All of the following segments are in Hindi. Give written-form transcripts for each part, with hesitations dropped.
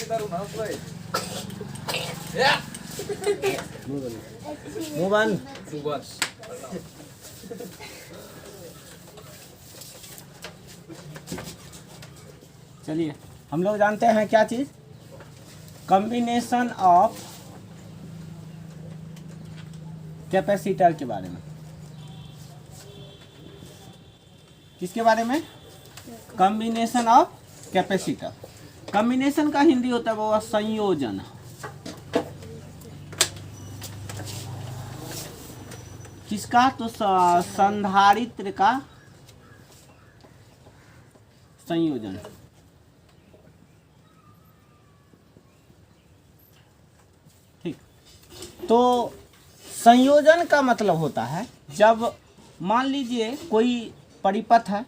मुंह बंद। चलिए हम लोग जानते हैं क्या चीज, कॉम्बिनेशन ऑफ कैपेसिटर के बारे में। किसके बारे में? Combination of capacitor. कॉम्बिनेशन का हिंदी होता है वो संयोजन। किसका? तो संधारित्र का संयोजन। ठीक, तो संयोजन का मतलब होता है जब मान लीजिए कोई परिपथ है,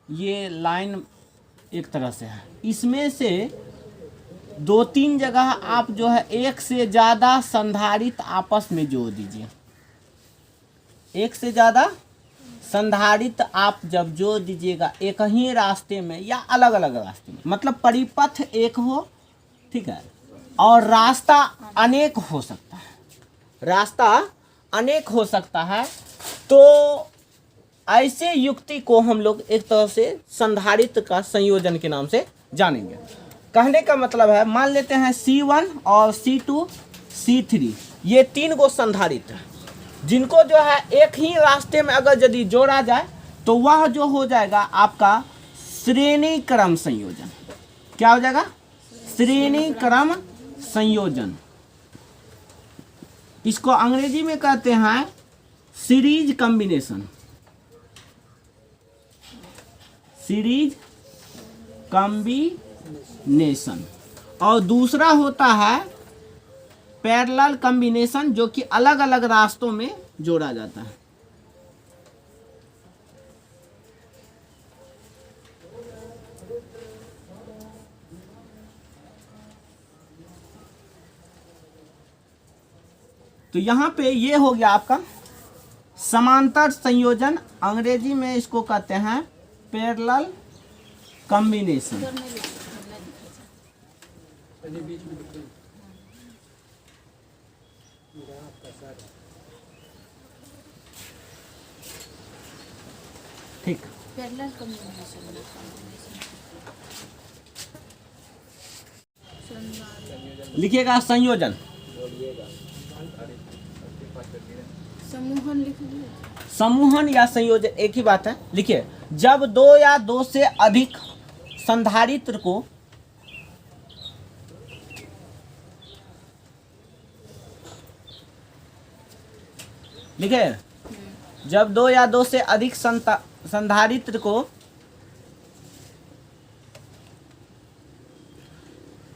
ये लाइन एक तरह से है, इसमें से दो तीन जगह आप जो है एक से ज़्यादा संधारित्र आपस में जोड़ दीजिए। एक से ज़्यादा संधारित्र आप जब जोड़ दीजिएगा एक ही रास्ते में या अलग अलग रास्ते में, मतलब परिपथ एक हो, ठीक है, और रास्ता अनेक हो सकता है, रास्ता अनेक हो सकता है, तो ऐसे युक्ति को हम लोग एक तरह से संधारित्र का संयोजन के नाम से जानेंगे। कहने का मतलब है, मान लेते हैं C1 और C2 C3, ये तीन गो संधारित्र हैं, जिनको जो है एक ही रास्ते में अगर यदि जोड़ा जाए तो वह जो हो जाएगा आपका श्रेणी क्रम संयोजन। क्या हो जाएगा? श्रेणी क्रम संयोजन। इसको अंग्रेजी में कहते हैं सीरीज कॉम्बिनेशन। Series combination. और दूसरा होता है पैरेलल कॉम्बिनेशन, जो कि अलग अलग रास्तों में जोड़ा जाता है। तो यहाँ पे ये हो गया आपका समांतर संयोजन, अंग्रेजी में इसको कहते हैं पैरेलल कॉम्बिनेशन। ठीक, पैरेलल कॉम्बिनेशन। लिखिएगा संयोजन। समूहन लिख लीजिए। समूहन या संयोजन एक ही बात है। लिखिए, जब दो या दो से अधिक संधारित्र को लिखिए, जब दो या दो से अधिक संधारित्र को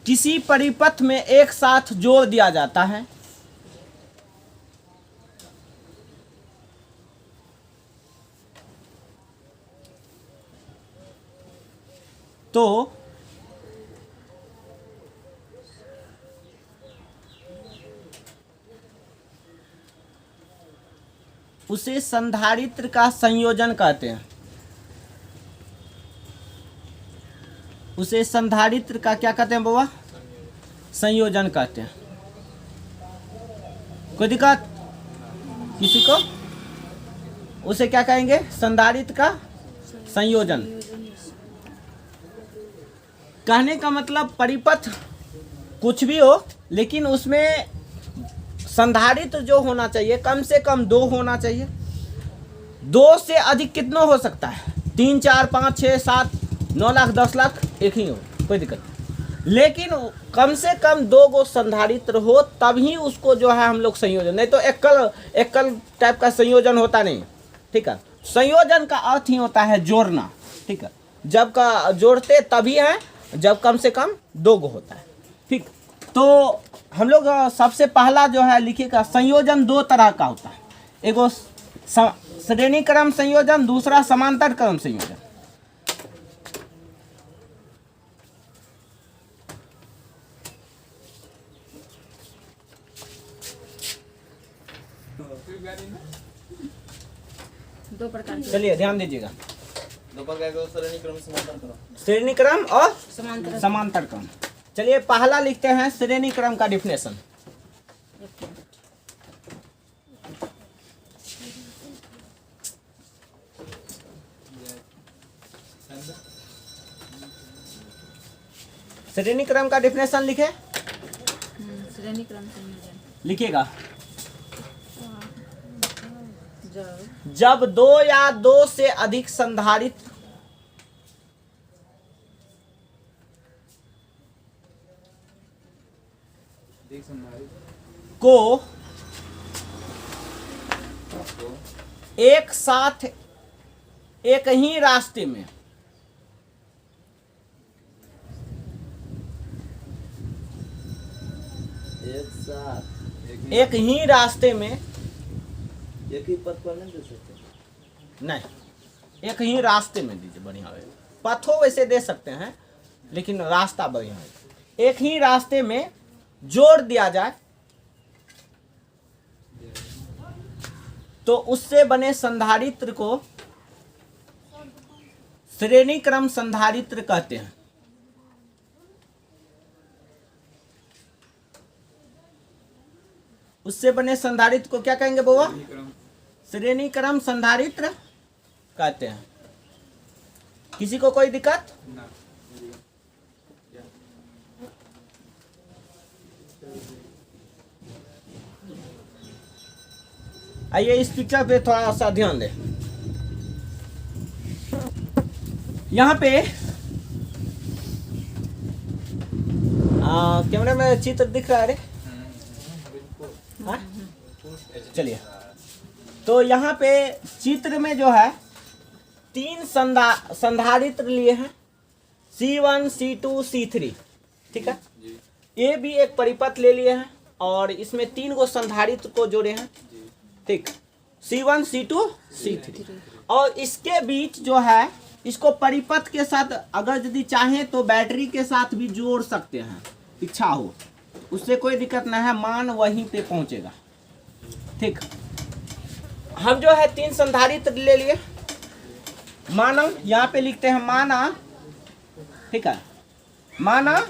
किसी परिपथ में एक साथ जोड़ दिया जाता है तो उसे संधारित्र का संयोजन कहते हैं। उसे संधारित्र का क्या कहते हैं बाबा? संयोजन कहते हैं। कोई दिक्कत किसी को? उसे क्या कहेंगे? संधारित्र का संयोजन। कहने का मतलब परिपथ कुछ भी हो, लेकिन उसमें संधारित्र जो होना चाहिए कम से कम दो होना चाहिए। दो से अधिक कितना हो सकता है? 3, 4, 5, 6, 7, 9 लाख 10 लाख एक ही हो, कोई दिक्कत नहीं। लेकिन कम से कम दो गो संधारित्र हो तभी उसको जो है हम लोग संयोजन, नहीं तो एकल टाइप का संयोजन होता नहीं। ठीक है, संयोजन का अर्थ ही होता है जोड़ना। ठीक है, जब का जोड़ते तभी है जब कम से कम दो गो होता है। ठीक, तो हम लोग सबसे पहला जो है लिखिएगा, संयोजन दो तरह का होता है। एगो श्रेणी क्रम संयोजन, दूसरा समांतर क्रम संयोजन। दो प्रकार के। चलिए ध्यान दीजिएगा, दो प्रकार के श्रेणी क्रम समांतर क्रम। श्रेणी क्रम और समांतर। समांतर क्रम। चलिए पहला लिखते हैं श्रेणी क्रम का डिफिनेशन। एक मिनट। श्रेणी क्रम का डिफिनेशन लिखे, श्रेणी क्रम संयोजन। लिखिएगा। जब जब दो या दो से अधिक संधारित्र को एक साथ एक ही रास्ते में एक ही रास्ते में एक ही पथ पर नहीं दे सकते। नहीं, एक ही रास्ते में दीजिए, बढ़िया है। पथों वैसे दे सकते हैं लेकिन रास्ता बढ़िया है। एक ही रास्ते में जोड़ दिया जाए तो उससे बने संधारित्र को श्रेणी क्रम संधारित्र कहते हैं। उससे बने संधारित्र को क्या कहेंगे बुआ? श्रेणी क्रम संधारित्र कहते हैं। किसी को कोई दिक्कत? आइए इस पिक्चर पे थोड़ा सा ध्यान दें। यहाँ पे कैमरे में चित्र दिख रहा है रे? हाँ? चलिए, तो यहाँ पे चित्र में जो है तीन संधारित्र लिए हैं, C1, C2, C3, ठीक है। ये भी एक परिपथ ले लिए हैं और इसमें तीन गो संधारित्र को जोड़े हैं, ठीक, C1, C2, C3। और इसके बीच जो है इसको परिपथ के साथ अगर यदि चाहें तो बैटरी के साथ भी जोड़ सकते हैं, इच्छा हो, उससे कोई दिक्कत नहीं है, मान वहीं पे पहुंचेगा, ठीक। हम जो है तीन संधारित्र ले लिए, माना यहाँ पे लिखते हैं माना, ठीक है, माना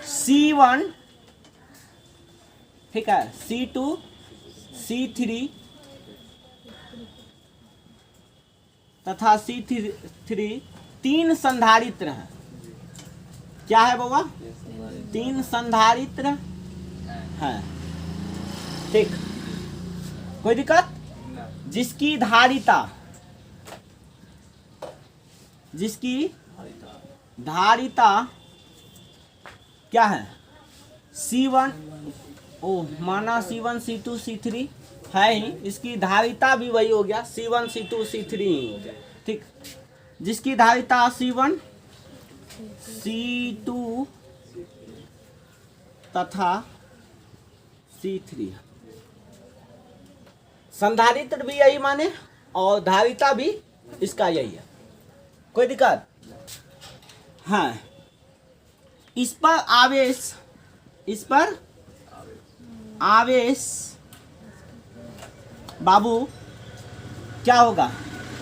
C1, ठीक है, C2, C3 तथा C3 तीन संधारित्र हैं। क्या है बाबा? तीन संधारित्र हैं, ठीक। कोई दिक्कत? जिसकी धारिता क्या है? C1, ओ माना C1, C2, C3 है ही, इसकी धारिता भी वही हो गया, C1, C2, C3 ही हो गया, ठीक। जिसकी धारिता C1, C2 तथा C3, संधारित्र भी यही माने और धारिता भी इसका यही है। कोई दिक्कत? हाँ, इस पर आवेश बाबू क्या होगा?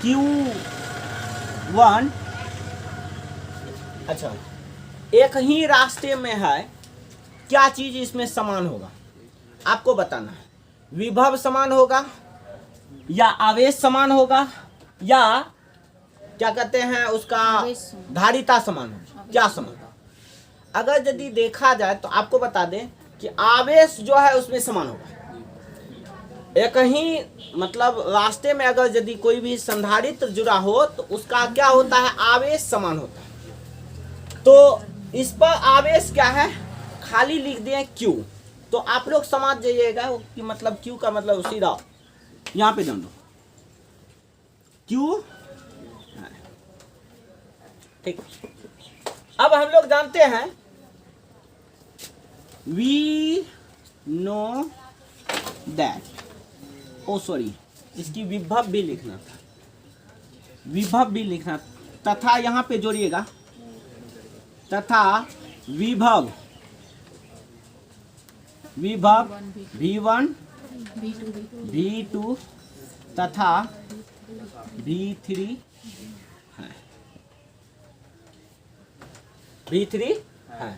Q1, अच्छा, एक ही रास्ते में है, क्या चीज इसमें समान होगा आपको बताना है। विभव समान होगा या आवेश समान होगा या क्या कहते हैं उसका धारिता समान होगा, क्या समान होगा? अगर यदि देखा जाए तो आपको बता दें कि आवेश जो है उसमें समान होगा। एक ही मतलब रास्ते में अगर यदि कोई भी संधारित्र जुड़ा हो तो उसका क्या होता है? आवेश समान होता है। तो इस पर आवेश क्या है? खाली लिख दिए Q, तो आप लोग समझ जाइएगा कि मतलब Q का मतलब सीधा यहाँ पे डाल दो Q, ठीक। अब हम लोग जानते हैं we know that, oh sorry, इसकी विभव भी लिखना था, विभव भी लिखना तथा यहाँ पे जोड़िएगा तथा विभव V1, V2 तथा V3 है, V3 है।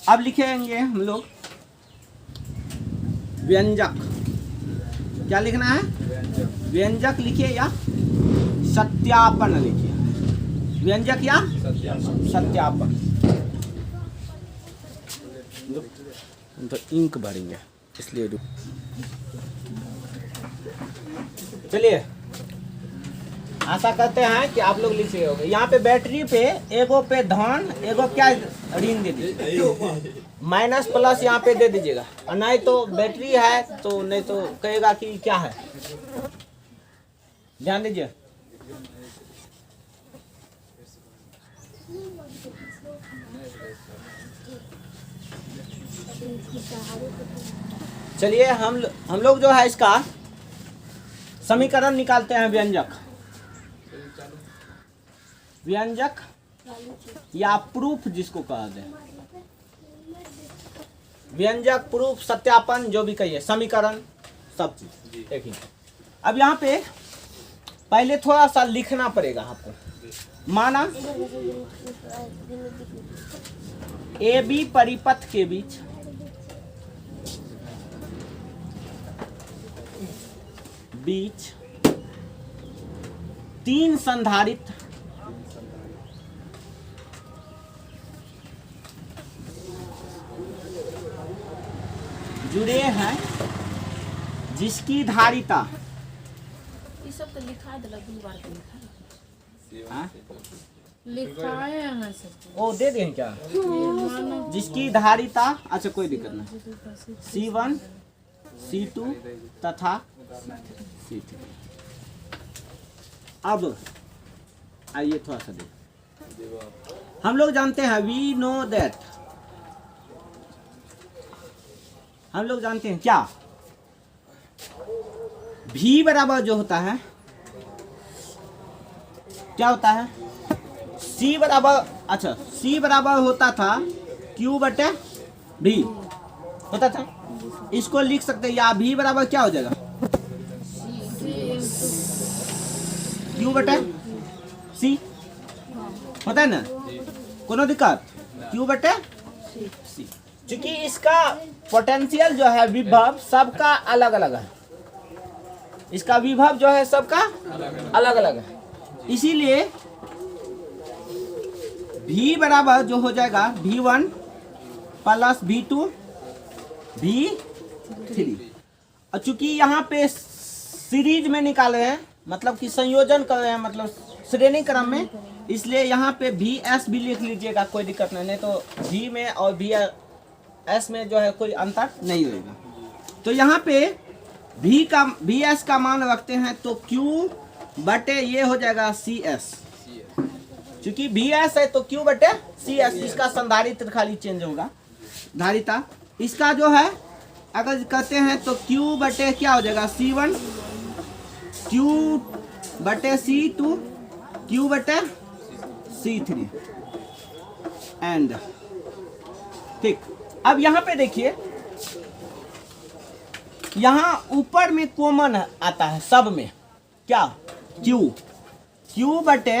अब लिखेंगे हम लोग व्यंजक। क्या लिखना है? व्यंजक लिखिए या सत्यापन लिखिए। व्यंजक या सत्यापन। तो इंक भरेंगे इसलिए चलिए, आशा करते हैं कि आप लोग लिखे होंगे। यहाँ पे बैटरी पे एगो पे धन एगो क्या ऋण दे दीजिए, माइनस प्लस यहाँ पे दे दीजिएगा। और नहीं तो बैटरी है तो नहीं तो कहेगा कि क्या है। ध्यान दीजिए। चलिए हम लोग जो है इसका समीकरण निकालते हैं। व्यंजक या प्रूफ जिसको कहा जाए, व्यंजक, प्रूफ, सत्यापन, जो भी कहिए, समीकरण, सब चीज एक ही। अब यहाँ पे पहले थोड़ा सा लिखना पड़ेगा आपको। माना ए बी परिपथ के बीच तीन संधारित्र जुड़े हैं जिसकी धारिता, ये सब तो लिखा है, दो बार तो लिखा है सब। ओ दे दें क्या? जिसकी धारिता, अच्छा कोई दिक्कत नहीं, C1 C2 तथा C3। अब आइए थोड़ा सा देखिए। हम लोग जानते हैं, वी नो दैट, हम लोग जानते हैं क्या, V बराबर जो होता है क्या होता है, C बराबर, अच्छा C बराबर होता था Q बटे V होता था। इसको लिख सकते हैं, या V बराबर क्या हो जाएगा, Q बटे C होता है ना, कोनो दिक्कत, Q बटे C। क्योंकि इसका पोटेंशियल जो है, विभव सबका अलग अलग है, इसका विभव जो है सबका अलग अलग है। इसीलिए V बराबर जो हो जाएगा V1 प्लस V2 V3। और चूंकि यहाँ पे सीरीज में निकाल रहे हैं, मतलब कि संयोजन कर रहे हैं, मतलब श्रेणी क्रम में, इसलिए यहाँ पे VS भी लिख लीजिएगा, कोई दिक्कत नहीं तो V में और VS में जो है कोई अंतर नहीं होगा। तो यहाँ पे VS का मान रखते हैं तो Q बटे ये हो जाएगा CS। क्योंकि VS है तो Q बटे CS, इसका संधारित्र खाली चेंज होगा, धारिता। इसका जो है अगर कहते हैं तो Q बटे क्या हो जाएगा, C1 Q बटे C2 Q बटे C3 एंड ठीक। अब यहाँ पे देखिए, यहाँ ऊपर में कॉमन आता है सब में, क्या, Q बटे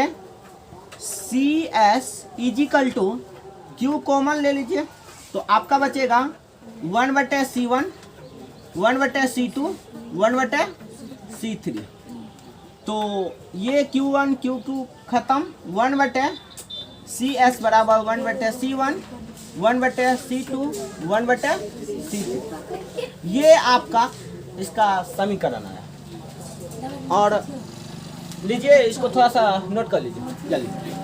CS is equal to Q common ले लीजिए तो आपका बचेगा 1 बटे C1 1 बटे C2 1 बटे C3। तो ये Q1 Q2 खत्म, 1 बटे CS बराबर 1 बटे C1 1 बटे C2 1 बटे C3। ये आपका इसका समीकरण आया। और लीजिए इसको थोड़ा सा नोट कर लीजिए जल्दी।